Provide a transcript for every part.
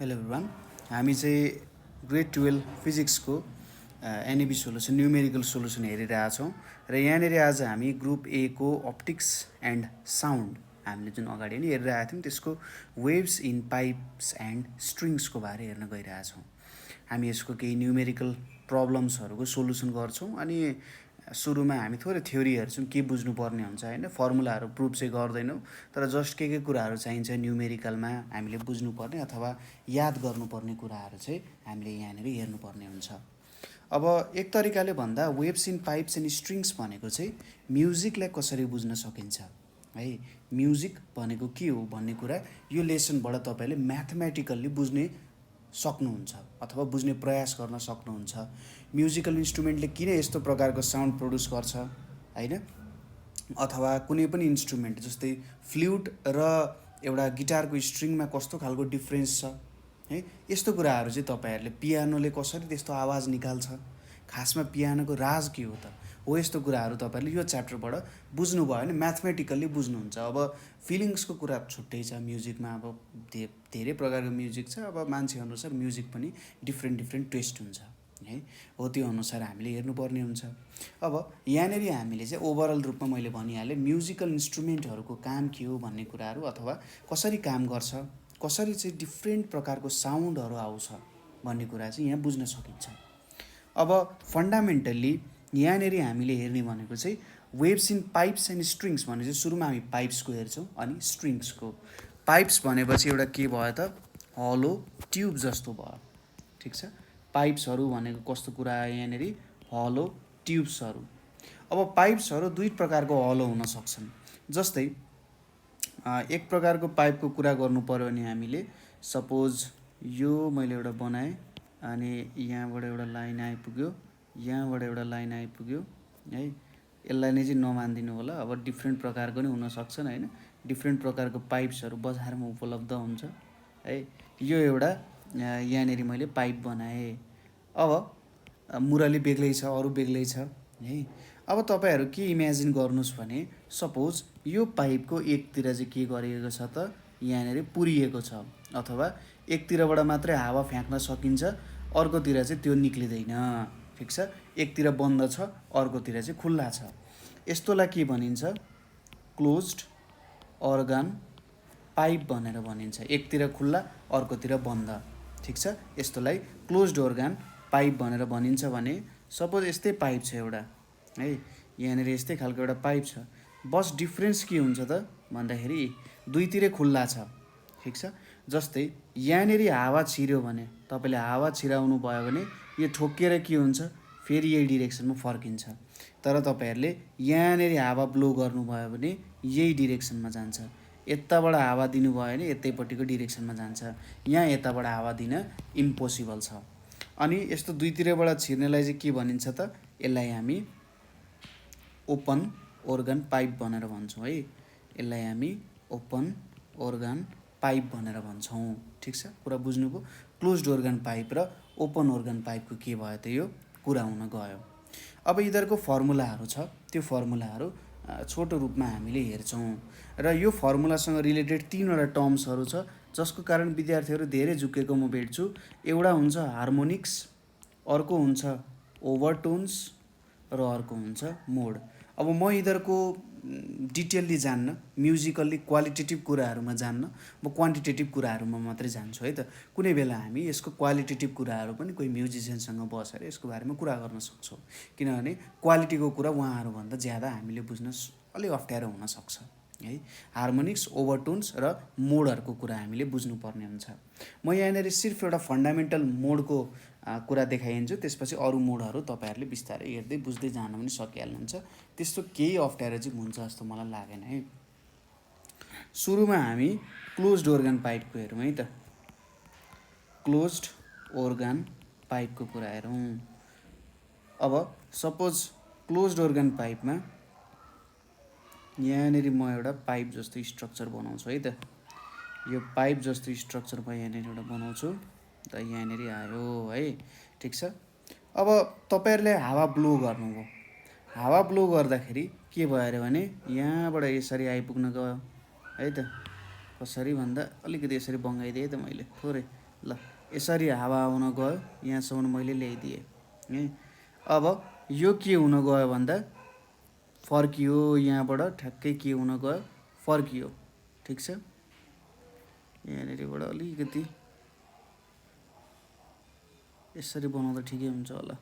Hello everyone. हामी चाहिँ grade 12 फिजिक्सको एनइबी सोल्युसन न्युमेरिकल सोल्युसन हेरिरहेछौँ र यहाँनिर आज हामी ग्रुप ए को अप्टिक्स एन्ड साउन्ड हामीले जुन अगाडि नै हेरिरहेको थियौँ त्यसको वेभ्स इन पाइप्स एन्ड स्ट्रिङ्सको बारे हेर्न गइरहेछौँ। हामी यसको केही न्युमेरिकल प्रब्लम्सहरूको सोल्युसन गर्छौँ अनि सुरुमा हामी थोरै थ्योरी हेर्छौँ के बुझ्नुपर्ने हुन्छ होइन, फर्मुलाहरू प्रुभ चाहिँ गर्दैनौँ तर जस्ट के कुराहरू चाहिन्छ न्युमेरिकलमा हामीले बुझ्नुपर्ने अथवा याद गर्नुपर्ने कुराहरू चाहिँ हामीले यहाँनिर हेर्नुपर्ने हुन्छ। अब एक तरिकाले भन्दा waves in Pipes and strings भनेको चाहिँ म्युजिकलाई कसरी बुझ्न सकिन्छ है, म्युजिक भनेको के हो भन्ने कुरा यो लेसनबाट तपाईँले म्याथमेटिकल्ली बुझ्ने सक्नुहुन्छ अथवा बुझ्ने प्रयास गर्न सक्नुहुन्छ। म्युजिकल इन्स्ट्रुमेन्टले किन यस्तो प्रकारको साउन्ड प्रड्युस गर्छ होइन, अथवा कुनै पनि इन्स्ट्रुमेन्ट जस्तै फ्लुट र एउटा गिटारको स्ट्रिङमा कस्तो खालको डिफ्रेन्स छ है, यस्तो कुराहरू चाहिँ तपाईँहरूले पियानोले कसरी त्यस्तो आवाज निकाल्छ, खासमा पियानोको राज के हो त हो, यस्तो कुराहरू तपाईँहरूले यो च्याप्टरबाट बुझ्नुभयो भने म्याथमेटिकल्ली बुझ्नुहुन्छ। अब फिलिङ्सको कुरा छुट्टै छ म्युजिकमा, अब धेरै प्रकारको म्युजिक छ, अब मान्छेअनुसार म्युजिक पनि डिफ्रेन्ट टेस्ट हुन्छ है, हो त्यो अनुसार हामीले हेर्नुपर्ने हुन्छ। अब यहाँनिर हामीले चाहिँ ओभरअल रूपमा मैले भनिहालेँ म्युजिकल इन्स्ट्रुमेन्टहरूको काम के हो भन्ने कुराहरू अथवा कसरी काम गर्छ, कसरी चाहिँ डिफ्रेन्ट प्रकारको साउन्डहरू आउँछ भन्ने कुरा चाहिँ यहाँ बुझ्न सकिन्छ। अब फन्डामेन्टल्ली यहाँनिर हामीले हेर्ने भनेको चाहिँ waves in Pipes and strings भने चाहिँ सुरुमा हामी पाइप्सको हेर्छौँ अनि स्ट्रिङ्सको। पाइप्स भनेपछि एउटा के भयो त, हलो ट्युब जस्तो भयो, ठिक छ। पाइप्सहरू भनेको कस्तो कुरा आयो यहाँनिर, हलो ट्युब्सहरू। अब पाइप्सहरू दुई प्रकारको हलो हुन सक्छन्, जस्तै एक प्रकारको पाइपको कुरा गर्नु पऱ्यो भने हामीले सपोज यो मैले एउटा बनाएँ अनि यहाँबाट एउटा लाइन आइपुग्यो, यहाँबाट एउटा लाइन आइपुग्यो है, यसलाई नै चाहिँ नमानिदिनु होला, अब डिफ्रेन्ट प्रकारको नै हुनसक्छन् होइन, डिफ्रेन्ट प्रकारको पाइप्सहरू बजारमा उपलब्ध हुन्छ है। यो एउटा यहाँनिर मैले पाइप बनाएँ। अब मुरली बेग्लै छ, अरू बेग्लै छ है। अब तपाईँहरू के इमेजिन गर्नुहोस् भने सपोज यो पाइपको एकतिर चाहिँ के गरिएको छ त, यहाँनिर पुरिएको छ अथवा एकतिरबाट मात्रै हावा फ्याँक्न सकिन्छ, अर्कोतिर चाहिँ त्यो निक्लिँदैन, ठिक छ। एकतिर बन्द छ, अर्कोतिर चाहिँ खुल्ला छ। यस्तोलाई के भनिन्छ, क्लोज्ड अर्गन पाइप भनेर भनिन्छ। एकतिर खुल्ला अर्कोतिर बन्द, ठिक छ। यस्तोलाई क्लोज्ड अर्गन पाइप भनेर भनिन्छ। भने सपोज यस्तै पाइप छ एउटा है, यहाँनिर यस्तै खालको एउटा पाइप छ, बस डिफ्रेन्स के हुन्छ त भन्दाखेरि दुईतिरै खुल्ला छ, ठिक छ। जस्तै यहाँनिर हावा छिर्यो भने तपाईँले हावा छिराउनु भयो भने यो ठोकिएर के हुन्छ, फेरि यही डिरेक्सनमा फर्किन्छ। तर तपाईँहरूले यहाँनिर हावा ब्लो गर्नुभयो भने यही डिरेक्सनमा जान्छ, यताबाट हावा दिनुभयो भने यतैपट्टिको डिरेक्सनमा जान्छ, यहाँ यताबाट हावा दिन इम्पोसिबल छ। अनि यस्तो दुईतिरबाट छिर्नेलाई चाहिँ के भनिन्छ त, यसलाई हामी ओपन अर्गन पाइप भनेर भन्छौँ है, यसलाई हामी ओपन अर्गन पाइप भनेर भन्छौँ, ठिक छ। कुरा बुझ्नुभयो। क्लोज्ड अर्गन पाइप र ओपन अर्गन पाइपको के भयो त यो कुरा हुन गयो। अब यिनीहरूको फर्मुलाहरू छ, त्यो फर्मुलाहरू छोटो रूपमा हामीले हेर्छौँ र यो फर्मुलासँग रिलेटेड तीनवटा टर्म्सहरू छ जसको कारण विद्यार्थीहरू धेरै झुकेको म भेट्छु। एउटा हुन्छ हार्मोनिक्स, अर्को हुन्छ ओभरटोन्स र अर्को हुन्छ मोड। अब म यिनीहरूको डिटेलली जान्न, म्युजिकल्ली क्वालिटेटिभ कुराहरूमा जान्न, म क्वान्टिटेटिभ कुराहरूमा मात्रै जान्छु है त। कुनै बेला हामी यसको क्वालिटेटिभ कुराहरू पनि कोही म्युजिसियनसँग बसेर यसको बारेमा कुरा गर्न सक्छौँ, किनभने क्वालिटीको कुरा उहाँहरूभन्दा ज्यादा हामीले बुझ्न अलिक अप्ठ्यारो हुनसक्छ है। हार्मोनिक्स, ओभरटोन्स र मोडहरूको कुरा हामीले बुझ्नुपर्ने हुन्छ। म यहाँनिर सिर्फ एउटा फन्डामेन्टल मोडको कुरा देखाइन्छु, त्यसपछि अरू मोडहरू तपाईँहरूले बिस्तारै हेर्दै बुझ्दै जान पनि सकिहाल्नुहुन्छ, त्यस्तो केही अप्ठ्यारो चाहिँ हुन्छ जस्तो मलाई लागेन है। सुरुमा हामी क्लोज्ड अर्गन पाइपको हेरौँ है त, क्लोज्ड अर्गन पाइपको कुरा हेरौँ। अब सपोज क्लोज्ड अर्गन पाइपमा यहाँनिर म एउटा पाइप जस्तो स्ट्रक्चर बनाउँछु है त, यो पाइप जस्तो स्ट्रक्चर म यहाँनिर एउटा बनाउँछु त, यहाँनिर आयो है, ठिक छ। अब तपाईँहरूले हावा ब्लो गर्नुभयो, हावा ब्लो गर्दाखेरि के भयो अरे भने यहाँबाट यसरी आइपुग्न गयो है त, कसरी भन्दा अलिकति यसरी बङ्गाइदिएँ त मैले थोरै, ल यसरी हावा आउन गयो, यहाँसम्म मैले ल्याइदिएँ है। अब यो के हुन गयो भन्दा फर्कियो, यहाँबाट ठ्याक्कै के हुन गयो, फर्कियो। ठिक छ, यहाँनिरबाट अलिकति यसरी बनाउँदा ठिकै हुन्छ होला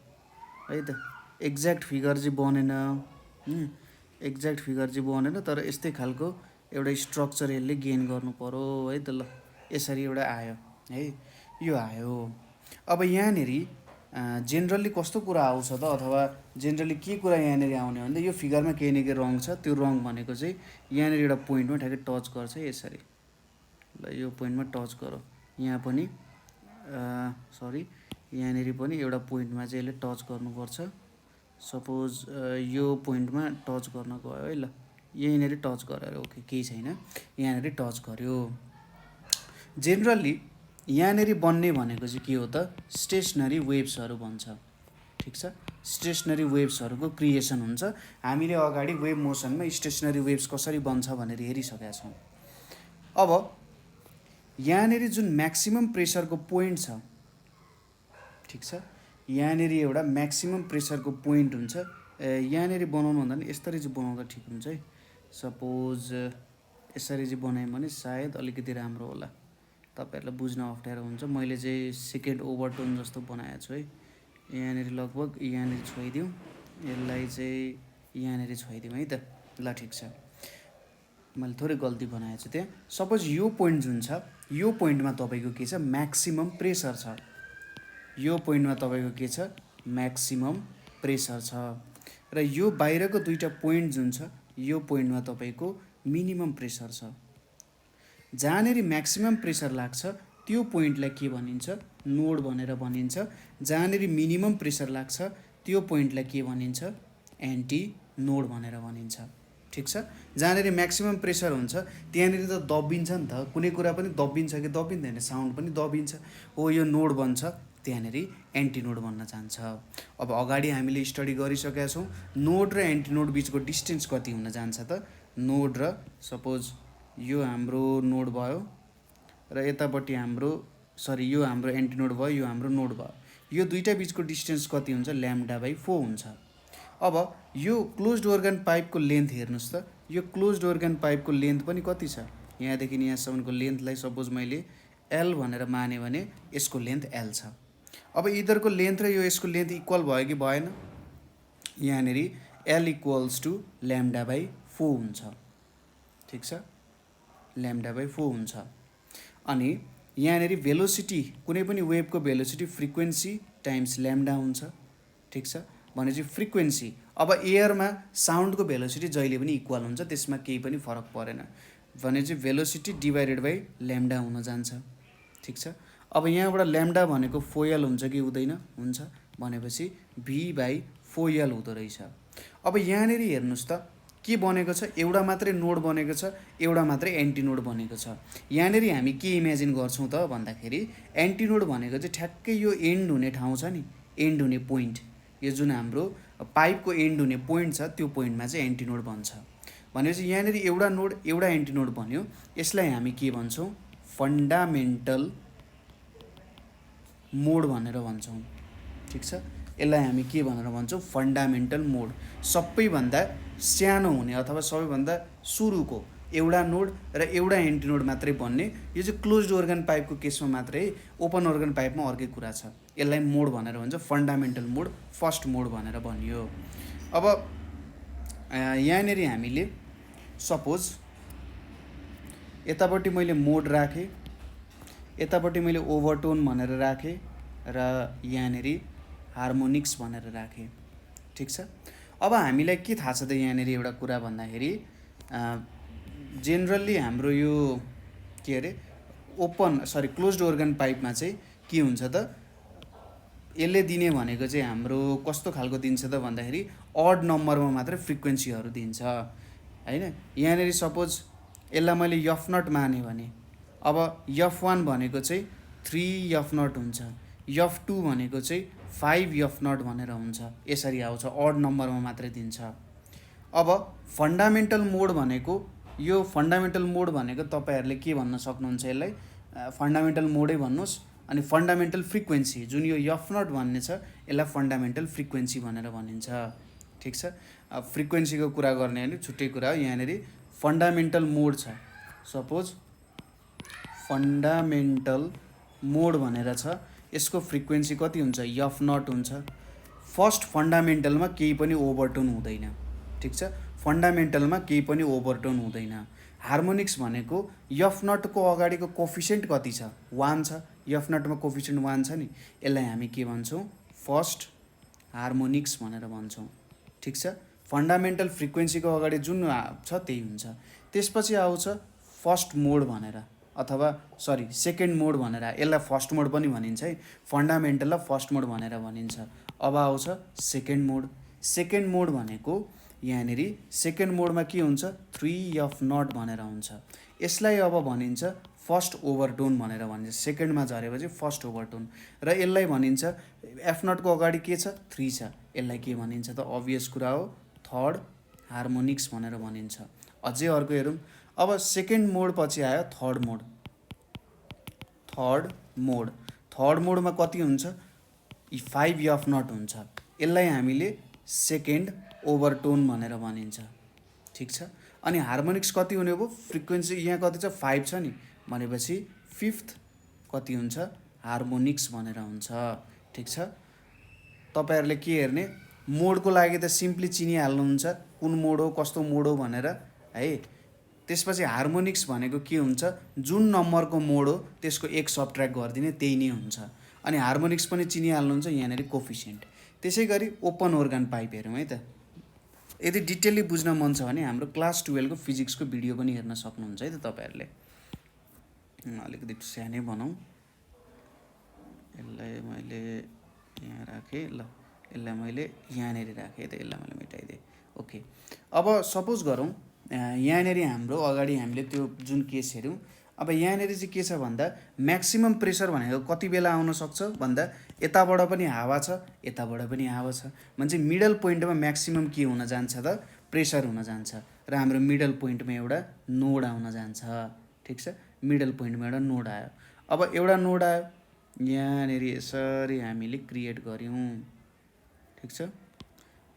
है त। एक्ज्याक्ट फिगर चाहिँ बनेन, एक्ज्याक्ट फिगर चाहिँ बनेन, तर यस्तै खालको एउटा स्ट्रक्चर यसले गेन गर्नु पऱ्यो है त। ल यसरी एउटा आयो है, यो आयो। अब यहाँनिर जेनरली कस्तो कुरा आउँछ त, अथवा जेनरली के कुरा यहाँनिर आउने भन्दा यो फिगरमा केही न केही रङ छ, त्यो रङ भनेको चाहिँ यहाँनिर एउटा पोइन्टमा ठ्याक्कै टच गर्छ यसरी। ल यो पोइन्टमा टच गरौँ, यहाँ पनि सरी यहाँनिर पनि एउटा पोइन्टमा चाहिँ यसले टच गर्नुपर्छ। सपोज यो पोइन्टमा टच गर्न गयो है। ल यहीँनिर टच गरेर ओके, केही छैन, यहाँनिर टच गर्यो। जेनरली यहाँनिर बन्ने भनेको चाहिँ के हो त, स्टेसनरी वेव्सहरू भन्छ। ठिक छ, स्टेसनरी वेव्सहरूको क्रिएसन हुन्छ। हामीले अगाडि वेभ मोसनमा स्टेसनरी वेव्स कसरी बन्छ भनेर हेरिसकेका छौँ। अब यहाँनिर जुन म्याक्सिमम प्रेसरको पोइन्ट छ, ठिक छ, यहाँनिर एउटा म्याक्सिमम प्रेसरको पोइन्ट हुन्छ। यहाँनिर बनाउनु भन्दा नि यसरी चाहिँ बनाउँदा ठिक हुन्छ है। सपोज यसरी चाहिँ बनाएँ भने सायद अलिकति राम्रो होला, तपाईँहरूलाई बुझ्न अप्ठ्यारो हुन्छ। मैले चाहिँ सेकेन्ड ओभरटोन जस्तो बनाएको छु है। यहाँनिर लगभग यहाँनिर छोइदिउँ, यसलाई चाहिँ यहाँनिर छोइदिउँ है त। ल ठिक छ, मैले थोरै गल्ती बनाएको छु त्यहाँ। सपोज यो पोइन्ट जुन छ, यो पोइन्टमा तपाईँको के छ, म्याक्सिमम प्रेसर छ। यो पोइन्टमा तपाईँको के छ, म्याक्सिमम प्रेसर छ। र यो बाहिरको दुईवटा पोइन्ट जुन छ, यो पोइन्टमा तपाईँको मिनिमम प्रेसर छ। जहाँनिर म्याक्सिमम प्रेसर लाग्छ त्यो पोइन्टलाई के भनिन्छ, नोड भनेर भनिन्छ। जहाँनिर मिनिमम प्रेसर लाग्छ त्यो पोइन्टलाई के भनिन्छ, एन्टी नोड भनेर भनिन्छ। ठिक छ, जहाँनिर म्याक्सिमम प्रेसर हुन्छ त्यहाँनिर त दबिन्छ नि त, कुनै कुरा पनि दबिन्छ कि दबिँदैन, साउन्ड पनि दबिन्छ। हो यो नोड बन्छ, त्यहाँनिर एन्टी नोड बन्न जान्छ। अब अगाडि हामीले स्टडी गरिसकेका छौँ नोड र एन्टी नोड बिचको डिस्टेन्स कति हुन जान्छ त। नोड र सपोज यो हाम्रो नोड भयो र यतापट्टि हाम्रो यो हाम्रो एन्टी नोड भयो, यो हाम्रो नोड भयो। यो दुईटा बिचको डिस्टेन्स कति हुन्छ, λ/4 हुन्छ। अब यो क्लोज्ड ओर्गन पाइपको लेन्थ हेर्नुहोस् त, यो क्लोज्ड ओर्गन पाइपको लेन्थ पनि कति छ, यहाँदेखि यहाँसम्मको लेन्थलाई सपोज मैले L भनेर माने भने यसको लेन्थ L छ। अब यिनीहरूको लेन्थ र यो यसको लेन्थ इक्वल भयो कि भएन, यहाँनिर L = λ/4 हुन्छ। ठिक छ, λ/4 हुन्छ। अनि यहाँनिर भेलोसिटी, कुनै पनि वेभको भेलोसिटी फ्रिक्वेन्सी टाइम्स ल्याम्डा हुन्छ। ठिक छ, भनेपछि फ्रिक्वेन्सी, अब एयरमा साउन्डको भेलोसिटी जहिले पनि इक्वल हुन्छ, त्यसमा केही पनि फरक परेन। भनेपछि भेलोसिटी डिभाइडेड बाई ल्याम्डा हुन जान्छ। ठिक छ, अब यहाँबाट ल्याम्डा भनेको 4L हुन्छ कि हुँदैन, हुन्छ, भनेपछि V/4L हुँदो रहेछ। अब यहाँनिर हेर्नुहोस् त के बनेको छ, एउटा मात्रै नोड बनेको छ, एउटा मात्रै एन्टी नोड बनेको छ। यहाँनिर हामी के इमेजिन गर्छौँ त भन्दाखेरि एन्टी नोड भनेको चाहिँ ठ्याक्कै यो एन्ड हुने ठाउँ छ नि, एन्ड हुने पोइन्ट, यो जुन हाम्रो पाइपको एन्ड हुने पोइन्ट छ त्यो पोइन्टमा चाहिँ एन्टी नोड बन्छ। भनेपछि यहाँनिर एउटा नोड एउटा एन्टी नोड बन्यो, यसलाई हामी के भन्छौँ, फन्डामेन्टल मोड भनेर भन्छौँ। ठिक छ, यसलाई हामी के भनेर भन्छौँ, फन्डामेन्टल मोड। सबैभन्दा सानो हुने अथवा सबैभन्दा सुरुको एउटा नोड र एउटा एन्टी नोड मात्रै बन्ने, यो चाहिँ क्लोज्ड ओर्गन पाइपको केसमा मात्रै, ओपन ओर्गन पाइपमा अर्कै कुरा छ। यसलाई मोड भनेर भन्छ, फन्डामेन्टल मोड, फर्स्ट मोड भनेर भनियो। अब यहाँनिर हामीले सपोज यतापट्टि मैले मोड राखेँ, यतापट्टि मैले ओभरटोन भनेर राखेँ र यहाँनिर हार्मोनिक्स भनेर राखेँ। ठिक छ, अब हामीलाई के थाहा छ त यहाँनिर एउटा कुरा भन्दाखेरि जेनरली हाम्रो यो के अरे क्लोज्ड ओर्गन पाइपमा चाहिँ के हुन्छ त, यसले दिने भनेको चाहिँ हाम्रो कस्तो खालको दिन्छ त भन्दाखेरि अड नम्बरमा मात्रै फ्रिक्वेन्सीहरू दिन्छ हैन। यहाँनिर सपोज यसलाई मैले F0 माने भने अब F1 भनेको चाहिँ 3F0 हुन्छ, F2 भनेको चाहिँ 5F0 भनेर हुन्छ, यसरी आउँछ, अड नम्बरमा मात्रै दिन्छ। अब फन्डामेन्टल मोड भनेको, यो फन्डामेन्टल मोड भनेको तपाईँहरूले के भन्न सक्नुहुन्छ, यसलाई फन्डामेन्टल मोडै भन्नुहोस्, अनि फन्डामेन्टल फ्रिक्वेन्सी जुन यो एफ नट भन्ने छ यसलाई फन्डामेन्टल फ्रिक्वेन्सी भनेर भनिन्छ। ठिक छ, अब फ्रिक्वेन्सीको कुरा गर्ने भने छुट्टै कुरा हो। यहाँनिर फन्डामेन्टल मोड छ, सपोज फन्डामेन्टल मोड भनेर छ, यसको फ्रिक्वेन्सी कति हुन्छ एफ नट हुन्छ। फर्स्ट फन्डामेन्टलमा केही पनि ओभरटोन हुँदैन। ठिक छ, फन्डामेन्टलमा केही पनि ओभरटोन हुँदैन। हार्मोनिक्स भनेको एफ नटको अगाडिको कोफिसिएन्ट कति छ 1 छ, एफ नटमा कोफिसिएन्ट 1 छ नि, यसलाई हामी के भन्छौँ फर्स्ट हार्मोनिक्स भनेर भन्छौँ। ठिक छ, फन्डामेन्टल फ्रिक्वेन्सीको अगाडि जुन छ त्यही हुन्छ। त्यसपछि आउँछ फर्स्ट मोड भनेर अथवा सरी सेकेन्ड मोड भनेर, यसलाई फर्स्ट मोड पनि भनिन्छ है, फन्डामेन्टललाई फर्स्ट मोड भनेर भनिन्छ। अब आउँछ सेकेन्ड मोड। सेकेन्ड मोड भनेको यहाँनिर सेकेन्ड मोडमा के हुन्छ 3 एफ नट भनेर हुन्छ। यसलाई अब भनिन्छ फर्स्ट ओभरटोन भनेर भनिन्छ। सेकेन्डमा झरेपछि फर्स्ट ओभरटोन, र यसलाई भनिन्छ एफ नटको अगाडि के छ 3 छ, यसलाई के भनिन्छ त अभियस कुरा हो थर्ड हार्मोनिक्स भनेर भनिन्छ। अझै अर्को हेरौँ, अब सेकेन्ड मोड पछि आयो थर्ड मोड। थर्ड मोडमा कति हुन्छ 5 एफ नट हुन्छ, यसलाई हामीले सेकेन्ड ओभरटोन भनेर भनिन्छ। ठिक छ, अनि हार्मोनिक्स कति हुने भयो फ्रिक्वेन्सी यहाँ कति छ 5 छ नि, भनेपछि फिफ्थ कति हुन्छ हार्मोनिक्स भनेर हुन्छ। ठिक छ, तपाईहरुले के हेर्ने मोडको लागि त सिम्पली चिनिहाल्नुहुन्छ कुन मोड हो कस्तो मोड हो भनेर है। त्यसपछि हार्मोनिक्स भनेको के हुन्छ जुन नम्बरको मोड हो त्यसको एक सबट्र्याक्ट गरिदिने त्यही नै हुन्छ। अनि हार्मोनिक्स पनि चिनिहाल्नुहुन्छ यहाँनिर कोफिसिएन्ट। त्यसैगरी ओपन organ पाइप हेरौँ है त। यदि डिटेलली बुझ्न मन छ भने हाम्रो क्लास 12 को फिजिक्सको भिडियो पनि हेर्न सक्नुहुन्छ है त तपाईहरुले। अलिकति सानै बनाऊ, यसलाई मैले यहाँ राखेँ, ल यसलाई मैले यहाँनिर राखेँ त, यसलाई मैले मेटाइदिएँ। ओके, अब सपोज गरौँ यहाँनिर हाम्रो अगाडि हामीले त्यो जुन केस हेऱ्यौँ, अब यहाँनिर चाहिँ के छ भन्दा म्याक्सिमम प्रेसर भनेको कति बेला आउन सक्छ भन्दा यताबाट पनि हावा छ यताबाट पनि हावा छ, भने चाहिँ मिडल पोइन्टमा म्याक्सिमम के हुन जान्छ त प्रेसर हुन जान्छ, र हाम्रो मिडल पोइन्टमा एउटा नोड आउन जान्छ। ठिक छ, मिडल पोइन्टमा एउटा नोड आयो। अब एउटा नोड आयो यहाँनिर यसरी हामीले क्रिएट गऱ्यौँ। ठिक छ,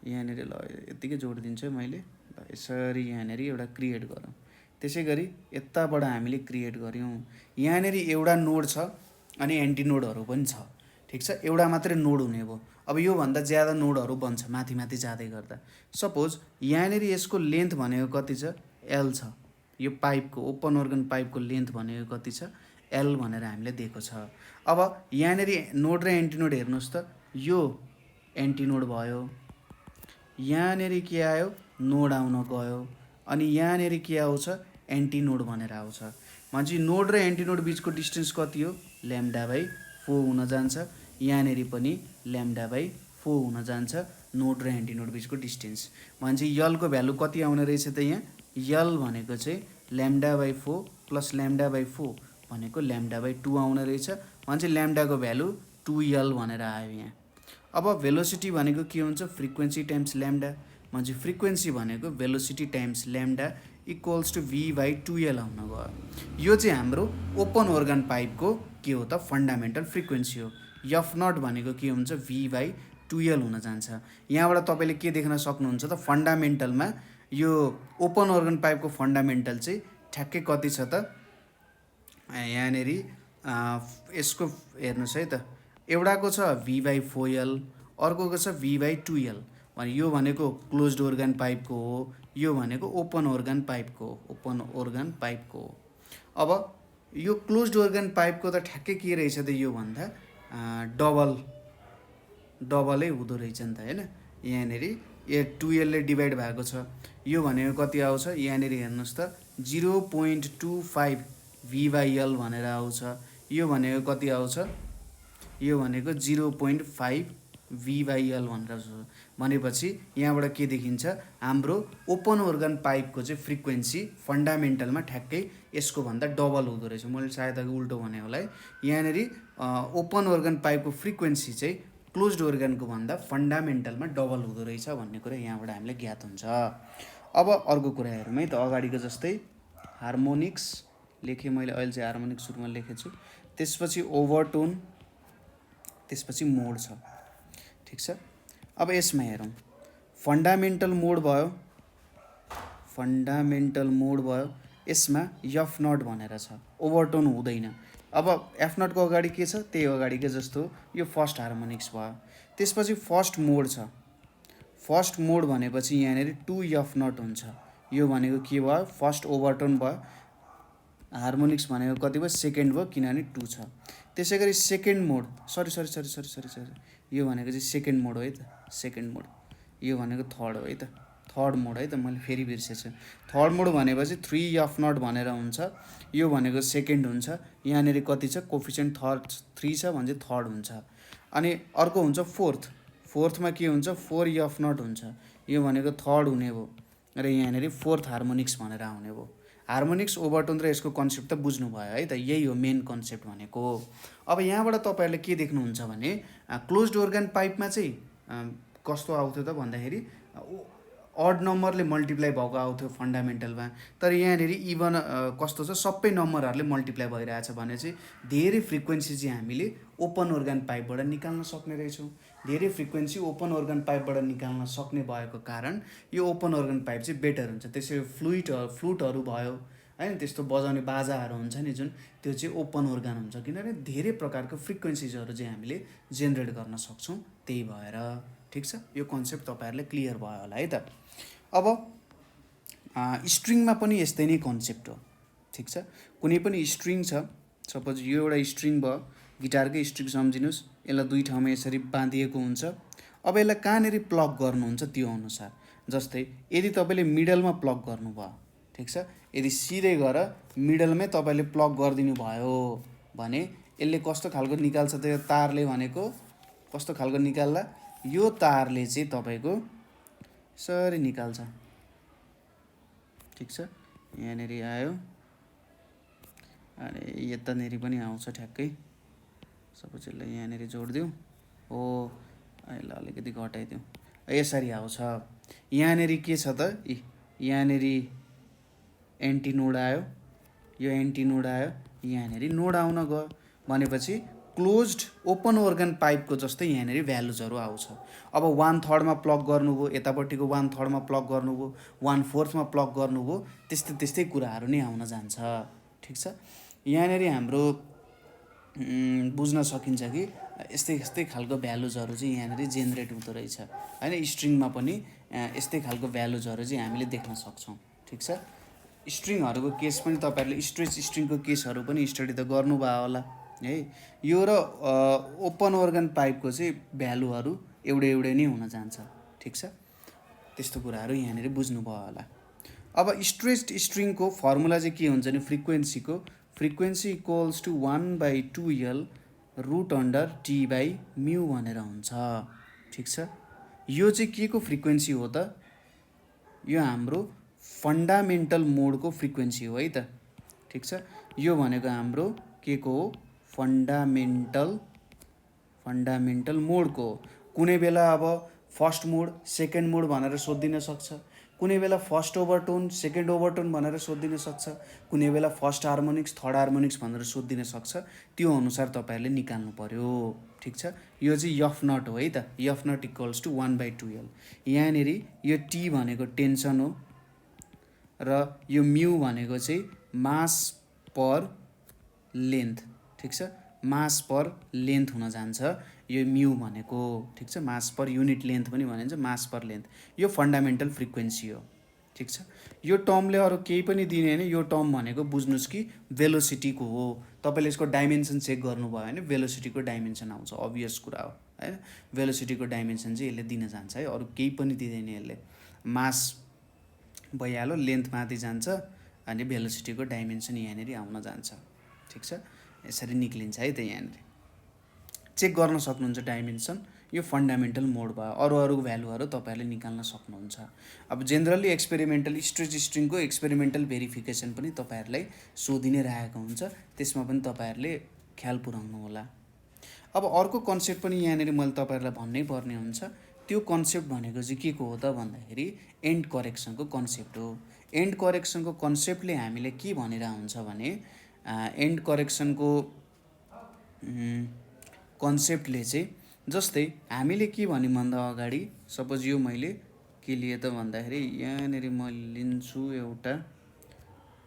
यहाँनिर ल यतिकै जोडिदिन्छु मैले, ल यसरी यहाँनिर एउटा क्रिएट गरौँ। त्यसै गरी यताबाट हामीले क्रिएट गऱ्यौँ। यहाँनिर एउटा नोड छ अनि एन्टी नोडहरू पनि छ। ठिक छ, एउटा मात्रै नोड हुने भयो। अब योभन्दा ज्यादा नोडहरू बन्छ माथि माथि जाँदै गर्दा। सपोज यहाँनिर यसको लेन्थ भनेको कति छ एल छ, यो पाइपको ओपन organ पाइपको लेन्थ भनेको कति छ एल भनेर हामीले दिएको छ। अब यहाँनिर नोड र एन्टी नोड हेर्नुहोस् त, यो एन्टी नोड भयो, यहाँनिर के आयो नोड आउन गयो, अनि यहाँनिर के आउँछ एन्टी नोड भनेर आउँछ। भनेपछि नोड र एन्टी नोड बिचको डिस्टेन्स कति हो λ/4 हुन जान्छ। यहाँनिर पनि λ/4 हुन जान्छ नोड र एन्टी नोड बिचको डिस्टेन्स। भनेपछि यलको भ्यालु कति आउने रहेछ त यहाँ, यल भनेको चाहिँ λ/4 प्लस λ/4 भनेको λ/2 आउने रहेछ। भनेपछि ल्याम्डाको भ्यालु 2l भनेर आयो यहाँ। अब भेलोसिटी भनेको के हुन्छ फ्रिक्वेन्सी टाइम्स ल्याम्डा, भनेपछि फ्रिक्वेन्सी भनेको velocity times lambda equals to v/2l आउन गयो। यो चाहिँ हाम्रो ओपन organ पाइपको के हो त फन्डामेन्टल फ्रिक्वेन्सी हो। एफ नट भनेको के हुन्छ v/2l हुन जान्छ। यहाँबाट तपाईँले के देख्न सक्नुहुन्छ त फन्डामेन्टलमा यो ओपन organ पाइपको फन्डामेन्टल चाहिँ ठ्याक्कै कति छ त यहाँनिर यसको हेर्नुहोस् है त, एउटाको छ v/4l अर्कोको छ v/2l। भने यो भनेको क्लोज्ड organ पाइपको हो, यो भनेको ओपन organ पाइपको हो। अब यो क्लोज्ड organ पाइपको त ठ्याक्कै के रहेछ त यो भन्दा डबलै हुँदो रहेछ नि त हैन। यहाँनिर यो 2l ले डिभाइड भएको छ, यो भनेको कति आउँछ यहाँनिर हेर्नुहोस् त 0.25 v/l भनेर आउँछ। यो भनेको कति आउँछ, यो भनेको 0.5 v/l भनेर आउँछ। भनेपछि यहाँबाट के देखिन्छ हाम्रो ओपन organ पाइपको चाहिँ फ्रिक्वेन्सी फन्डामेन्टलमा ठ्याक्कै यसको भन्दा डबल हुँदो रहेछ। मैले सायद अघि उल्टो भने होला है। यहाँनिर ओपन organ पाइपको फ्रिक्वेन्सी चाहिँ क्लोज्ड organको भन्दा फन्डामेन्टलमा डबल हुँदो रहेछ भन्ने कुरा यहाँबाट हामीले ज्ञात हुन्छ। अब अर्को कुरा हेरौँ है त, अगाडिको जस्तै हार्मोनिक्स लेखेँ मैले, अहिले चाहिँ हार्मोनिक्स सुरुमा लेखेछु। त्यसपछि ओभरटोन, त्यसपछि मोड छ। ठिक छ। अब यसमा हेरौँ, फन्डामेन्टल मोड भयो, फन्डामेन्टल मोड भयो, यसमा एफ नट भनेर छ, ओभरटोन हुँदैन। अब एफ नटको अगाडि के छ, त्यही अगाडिकै जस्तो यो फर्स्ट हार्मोनिक्स भयो। त्यसपछि फर्स्ट मोड छ, फर्स्ट मोड भनेपछि यहाँनिर 2 एफ नट हुन्छ। यो भनेको के भयो, फर्स्ट ओभरटोन भयो, हार्मोनिक्स भनेको कति भयो, सेकेन्ड भयो, किनभने 2 छ। त्यसै गरी सेकेन्ड मोड, सरी, यो भनेको चाहिँ सेकेन्ड मोड हो है त, सेकेन्ड मोड। यो भनेको थर्ड हो है त, थर्ड मोड है त, मैले फेरि बिर्सेछु। थर्ड मोड भनेपछि 3 एफ नट भनेर हुन्छ, यो भनेको सेकेन्ड हुन्छ। यहाँनिर कति छ, कोफिसिएन्ट थर्ड 3 छ भने चाहिँ थर्ड हुन्छ। अनि अर्को हुन्छ फोर्थ, फोर्थमा के हुन्छ, 4 एफ नट हुन्छ, यो भनेको थर्ड हुने भयो, र यहाँनिर फोर्थ हार्मोनिक्स भनेर आउने भयो। हार्मोनिक्स, ओभरटोन र यसको कन्सेप्ट त बुझ्नुभयो है त, यही हो मेन कन्सेप्ट भनेको। अब यहाँबाट तपाईँहरूले के देख्नुहुन्छ भने क्लोज्ड organ पाइपमा चाहिँ कस्तो आउँथ्यो त भन्दाखेरि अड नम्बरले मल्टिप्लाई भएको आउँथ्यो फन्डामेन्टलमा, तर यहाँनिर इभन कस्तो छ, सबै नम्बरहरूले मल्टिप्लाई भइरहेछ भने चाहिँ धेरै फ्रिक्वेन्सी चाहिँ हामीले ओपन organ पाइपबाट निकाल्न सक्ने रहेछौँ। धेरै फ्रिक्वेन्सी ओपन organ पाइपबाट निकाल्न सक्ने भएको कारण यो ओपन organ पाइप चाहिँ बेटर हुन्छ। त्यसरी फ्लुटहरू भयो हैन, त्यस्तो बजाउने बाजाहरू हुन्छ नि जुन, त्यो चाहिँ ओपन organ हुन्छ, किनभने धेरै प्रकारको फ्रिक्वेन्सिजहरू चाहिँ हामीले जेनेरेट गर्न सक्छौँ, त्यही भएर। ठिक छ, यो कन्सेप्ट तपाईँहरूले क्लियर भयो होला है त। अब स्ट्रिङमा पनि यस्तै नै कन्सेप्ट हो। ठिक छ, कुनै पनि स्ट्रिङ छ, सपोज यो एउटा स्ट्रिङ भयो, गिटारकै स्ट्रिङ सम्झिनुहोस्, यसलाई दुई ठाउँमा यसरी बाँधिएको हुन्छ। अब यसलाई कहाँनिर प्लग गर्नुहुन्छ त्यो अनुसार, जस्तै यदि तपाईँले मिडलमा प्लग गर्नुभयो, ठिक छ, यदि सिधै गएर मिडलमै तपाईँले प्लग गरिदिनु भयो भने यसले कस्तो खालको निकाल्छ त्यो तारले, भनेको कस्तो खालको निकाल्ला, यो तारले चाहिँ तपाईँको यसरी निकाल्छ। ठिक छ, यहाँनिर आयो, अनि यतानिर पनि आउँछ ठ्याक्कै। सपोज यसलाई यहाँनिर जोडिदिउँ, हो यसलाई अलिकति घटाइदिउँ, यसरी आउँछ। यहाँनिर के छ त, यहाँनिर एन्टी नोड आयो, यो एन्टी नोड आयो, यहाँनिर नोड आउन गयो भनेपछि क्लोज्ड ओपन organ पाइपको जस्तै यहाँनिर भ्यालुजहरू आउँछ। अब 1/3मा प्लग गर्नुभयो, यतापट्टिको 1/3मा प्लग गर्नुभयो, 1/4मा प्लग गर्नुभयो, त्यस्तै त्यस्तै कुराहरू नै आउन जान्छ। ठिक छ, यहाँनिर हाम्रो बुझ्न सकिन्छ कि यस्तै यस्तै खालको भ्यालुजहरू चाहिँ यहाँनिर जेनेरेट हुँदो रहेछ हैन। स्ट्रिङमा पनि यस्तै खालको भ्यालुजहरू चाहिँ हामीले देख्न सक्छौँ। ठिक छ, स्ट्रिङहरूको केस पनि तपाईँहरूले स्ट्रेच स्ट्रिङको केसहरू पनि स्टडी त गर्नुभयो होला है। यो र ओपन organ पाइपको चाहिँ भ्यालुहरू एउटै नै हुन जान्छ। ठिक छ, त्यस्तो कुराहरू यहाँनिर बुझ्नुभयो होला। अब स्ट्रेच्ड स्ट्रिङको फर्मुला चाहिँ के हुन्छ भने फ्रिक्वेन्सीको, frequency equals to 1/2L √T/μ भनेर हुन्छ। ठिक छ, यो चाहिँ के को फ्रिक्वेन्सी हो त, यो हाम्रो फन्डामेन्टल मोडको फ्रिक्वेन्सी हो है त। ठिक छ, यो भनेको हाम्रो के को हो, फन्डामेन्टल मोडको। कुनै बेला अब फर्स्ट मोड सेकेन्ड मोड भनेर सोधिदिन सक्छ, कुनै बेला फर्स्ट ओभरटोन सेकेन्ड ओभरटोन भनेर सोधिदिन सक्छ, कुनै बेला फर्स्ट हार्मोनिक्स थर्ड हार्मोनिक्स भनेर सोधिदिन सक्छ, त्यो अनुसार तपाईँहरूले निकाल्नु पर्यो। ठिक छ, यो चाहिँ एफ नट हो है त, F not equals to 1/2L। यहाँनिर यो टी भनेको टेन्सन हो, र यो म्यू भनेको चाहिँ मास पर लेन्थ। ठिक छ, मास पर लेन्थ हुन जान्छ यो म्यू भनेको। ठिक छ, मास पर युनिट लेन्थ पनि भनिन्छ, मास पर लेन्थ। यो फन्डामेन्टल फ्रिक्वेन्सी हो। ठिक छ, यो टर्मले अरू केही पनि दिने होइन, यो टर्म भनेको बुझ्नुहोस् कि भेलोसिटीको हो। तपाईँले यसको डाइमेन्सन चेक गर्नुभयो भने भेलोसिटीको डाइमेन्सन आउँछ, अभियस कुरा हो होइन। भेलोसिटीको डाइमेन्सन चाहिँ यसले दिन जान्छ है, अरू केही पनि दिँदैन यसले। मास भइहाल्यो, लेन्थ माथि जान्छ, अनि भेलोसिटीको डाइमेन्सन यहाँनिर आउन जान्छ। ठिक छ, यसरी निक्लिन्छ है त। यहाँनिर चेक गर्न सक्नुहुन्छ डाइमेन्सन, यो फन्डामेन्टल मोड भयो। अरू भ्यालुहरू तपाईँहरूले निकाल्न सक्नुहुन्छ। अब जेनरली एक्सपेरिमेन्टल स्ट्रेच स्ट्रिङको एक्सपेरिमेन्टल भेरिफिकेसन पनि तपाईँहरूलाई सोधि नै राखेको हुन्छ, त्यसमा पनि तपाईँहरूले ख्याल पुर्याउनु होला। अब अर्को कन्सेप्ट पनि यहाँनिर मैले तपाईँहरूलाई भन्नै पर्ने हुन्छ, त्यो कन्सेप्ट भनेको चाहिँ के को हो त भन्दाखेरि एन्ड करेक्सनको कन्सेप्ट हो। एन्ड करेक्सनको कन्सेप्टले हामीले के भनेर हुन्छ भने एन्ड करेक्सनको कन्सेप्टले चाहिँ जस्तै हामीले के भन्यौँ भन्दा अगाडि सपोज यो मैले के लिएँ त भन्दाखेरि यहाँनिर म लिन्छु एउटा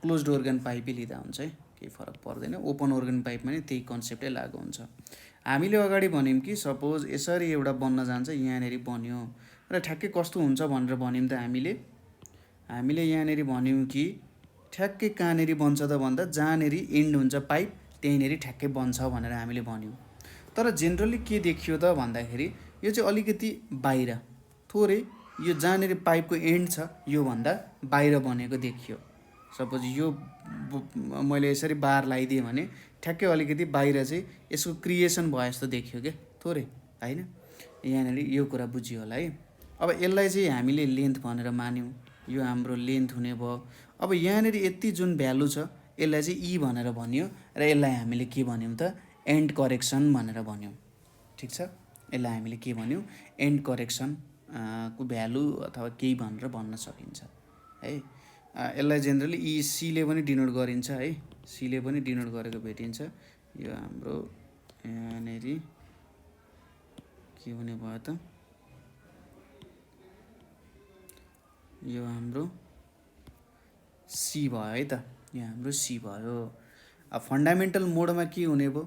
क्लोज्ड organ पाइपै लिँदा हुन्छ है, केही फरक पर्दैन। ओपन organ पाइपमा नि त्यही कन्सेप्टै लागु हुन्छ। हामीले अगाडि भन्यौँ कि सपोज यसरी एउटा बन्न जान्छ, यहाँनिर बन्यो र ठ्याक्कै कस्तो हुन्छ भनेर भन्यौँ त हामीले यहाँनिर भन्यौँ कि ठ्याक्कै कहाँनिर बन्छ त भन्दा जहाँनिर एन्ड हुन्छ पाइप त्यहीँनिर ठ्याक्कै बन्छ भनेर हामीले भन्यौँ। तर जेनरली के देखियो त भन्दाखेरि यो चाहिँ अलिकति बाहिर थोरै यो जहाँनिर पाइपको एन्ड छ योभन्दा बाहिर बनेको देखियो। सपोज यो मैले यसरी बार लगाइदिएँ भने ठ्याक्कै अलिकति बाहिर चाहिँ यसको क्रिएसन भयो जस्तो देखियो क्या थोरै, होइन? यहाँनिर यो कुरा बुझियो होला है। अब यसलाई चाहिँ हामीले लेन्थ भनेर मान्यौँ, यो हाम्रो लेन्थ हुने भयो। अब यहाँनिर यति जुन भ्यालु छ यसलाई चाहिँ ई भनेर भन्यो र यसलाई हामीले के भन्यौँ त एन्ड करेक्सन भनेर भन्यौँ, ठिक छ? यसलाई हामीले के भन्यौँ एन्ड करेक्सन को भ्यालु अथवा केही भनेर भन्न सकिन्छ है। यसलाई जेनरली ई सीले पनि डिनोट गरिन्छ है, सीले पनि डिनोट गरेको भेटिन्छ। यो हाम्रो यहाँनिर के हुने भयो त, यो हाम्रो सी भयो है त, यो हाम्रो सी भयो। अब फन्डामेन्टल मोडमा के हुने भयो,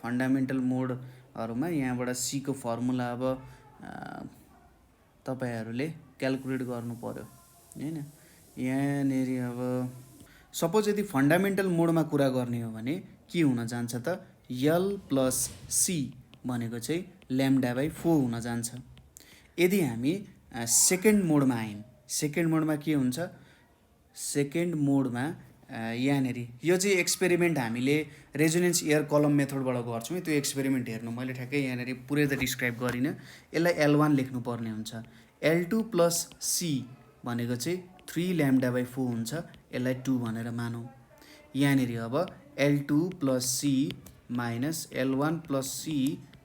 फन्डामेन्टल मोडहरूमा यहाँबाट सीको फर्मुला अब तपाईहरूले क्यालकुलेट गर्नु पर्यो हैन। यहाँनिर अब सपोज यदि फन्डामेन्टल मोडमा कुरा गर्ने हो भने के हुन जान्छ त यल प्लस सी भनेको चाहिँ λ/4 हुन जान्छ। यदि हामी सेकेन्ड मोडमा आयौँ, सेकेन्ड मोडमा के हुन्छ, सेकेन्ड मोडमा यहाँनिर यो चाहिँ एक्सपेरिमेन्ट हामीले रेजोनेन्स एयर कलम मेथडबाट गर्छौँ है। त्यो एक्सपेरिमेन्ट हेर्नु, मैले ठ्याक्कै यहाँनिर पुरै त डिस्क्राइब गरिनँ। यसलाई L1 लेख्नुपर्ने हुन्छ। L2 प्लस सी भनेको चाहिँ 3λ/4 हुन्छ, यसलाई 2 भनेर मानौँ। यहाँनिर अब L2 plus C minus L1 plus C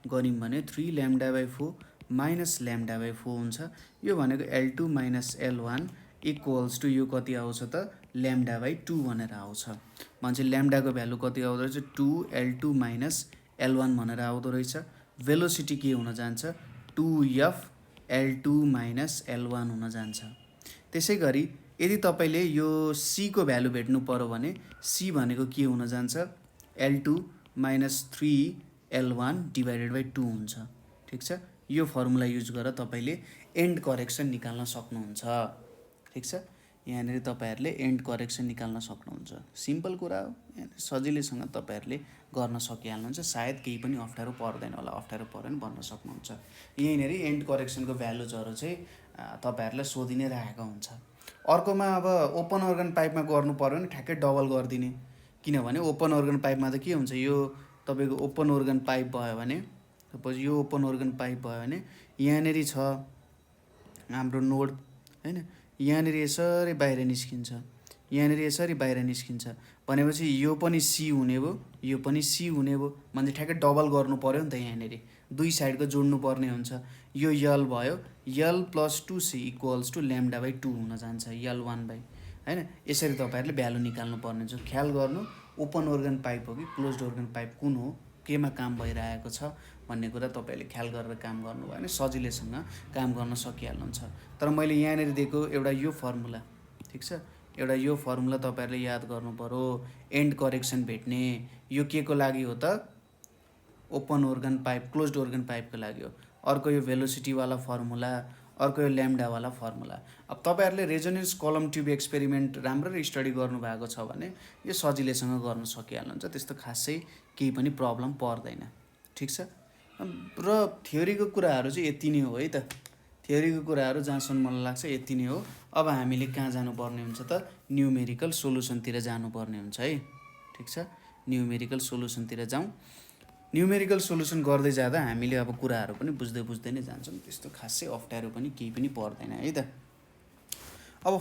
गऱ्यौँ भने 3λ/4 माइनस λ/4 हुन्छ। यो भनेको L2 minus L1 equals to यो कति आउँछ त λ/2 भनेर आउँछ। भन्छ ल्याम्डाको भ्यालु कति आउँदो रहेछ 2L2 माइनस L1 भनेर आउँदो रहेछ। भेलोसिटी के हुन जान्छ 2F L2 माइनस L1 हुन जान्छ। त्यसै गरी यदि तपाईँले यो C को भ्यालु भेट्नु पर्यो भने C भनेको के हुन जान्छ L2 minus 3L1 divided by 2 हुन्छ, ठिक छ? यो फर्मुला युज गरेर तपाईँले एन्ड करेक्सन निकाल्न सक्नुहुन्छ, ठिक छ? यहाँनिर तपाईँहरूले एन्ड करेक्सन निकाल्न सक्नुहुन्छ। सिम्पल कुरा हो, सजिलैसँग तपाईँहरूले गर्न सकिहाल्नुहुन्छ। सायद केही पनि अप्ठ्यारो पर्दैन होला, अप्ठ्यारो पऱ्यो भने भन्न सक्नुहुन्छ। यहीँनिर एन्ड करेक्सनको भ्यालुजहरू चाहिँ तपाईँहरूलाई सोधि नै राखेको हुन्छ। अर्कोमा अब ओपन organ पाइपमा गर्नु पऱ्यो भने ठ्याक्कै डबल गरिदिने, किनभने ओपन organ पाइपमा त के हुन्छ, यो तपाईँको ओपन organ पाइप भयो भने सपोज यो ओपन organ पाइप भयो भने यहाँनिर छ हाम्रो नोड हैन, यहाँनिर यसरी बाहिर निस्किन्छ, यहाँनिर यसरी बाहिर निस्किन्छ भनेपछि यो पनि सी हुने भयो, यो पनि सी हुने भयो। भने ठ्याक्कै डबल गर्नु पऱ्यो नि त, यहाँनिर दुई साइडको जोड्नु पर्ने हुन्छ। यो यल भयो, यल प्लस 2c इक्वल्स टु λ/2 हुन जान्छ L1 बाई हैन। यसरी तपाईँहरूले भ्यालु निकाल्नु पर्ने हुन्छ। ख्याल गर्नु ओपन organ पाइप हो कि क्लोज्ड organ पाइप कुन हो, केमा काम भइरहेको छ भन्ने कुरा तपाईँहरूले ख्याल गरेर काम गर्नुभयो भने सजिलैसँग काम गर्न सकिहाल्नुहुन्छ। तर मैले यहाँनिर दिएको एउटा यो फर्मुला, ठिक छ, एउटा यो फर्मुला तपाईँहरूले याद गर्नु पर्यो एन्ड करेक्सन भेट्ने। यो के को लागि हो त open organ pipe closed organ पाइपको लागि हो। अर्को यो भेलोसिटीवाला फर्मुला, अर्को यो ल्याम्डावाला फर्मुला। अब तपाईँहरूले रेजोनेन्स कलम ट्युब एक्सपेरिमेन्ट राम्ररी स्टडी गर्नुभएको छ भने यो सजिलैसँग गर्न सकिहाल्नुहुन्छ, त्यस्तो खासै केही पनि प्रब्लम पर्दैन, ठिक छ? र थ्योरीको कुराहरू चाहिँ यति नै हो है त। थ्योरीको कुराहरू जहाँसम्म मलाई लाग्छ यति नै हो। अब हामीले कहाँ जानुपर्ने हुन्छ त न्युमेरिकल सोलुसनतिर जानुपर्ने हुन्छ है, ठिक छ? न्युमेरिकल सोलुसनतिर जाउँ। न्युमेरिकल सोलुसन गर्दै जाँदा हामीले अब कुराहरू पनि बुझ्दै नै जान्छौँ, त्यस्तो खासै अप्ठ्यारो पनि केही पनि पर्दैन है त। अब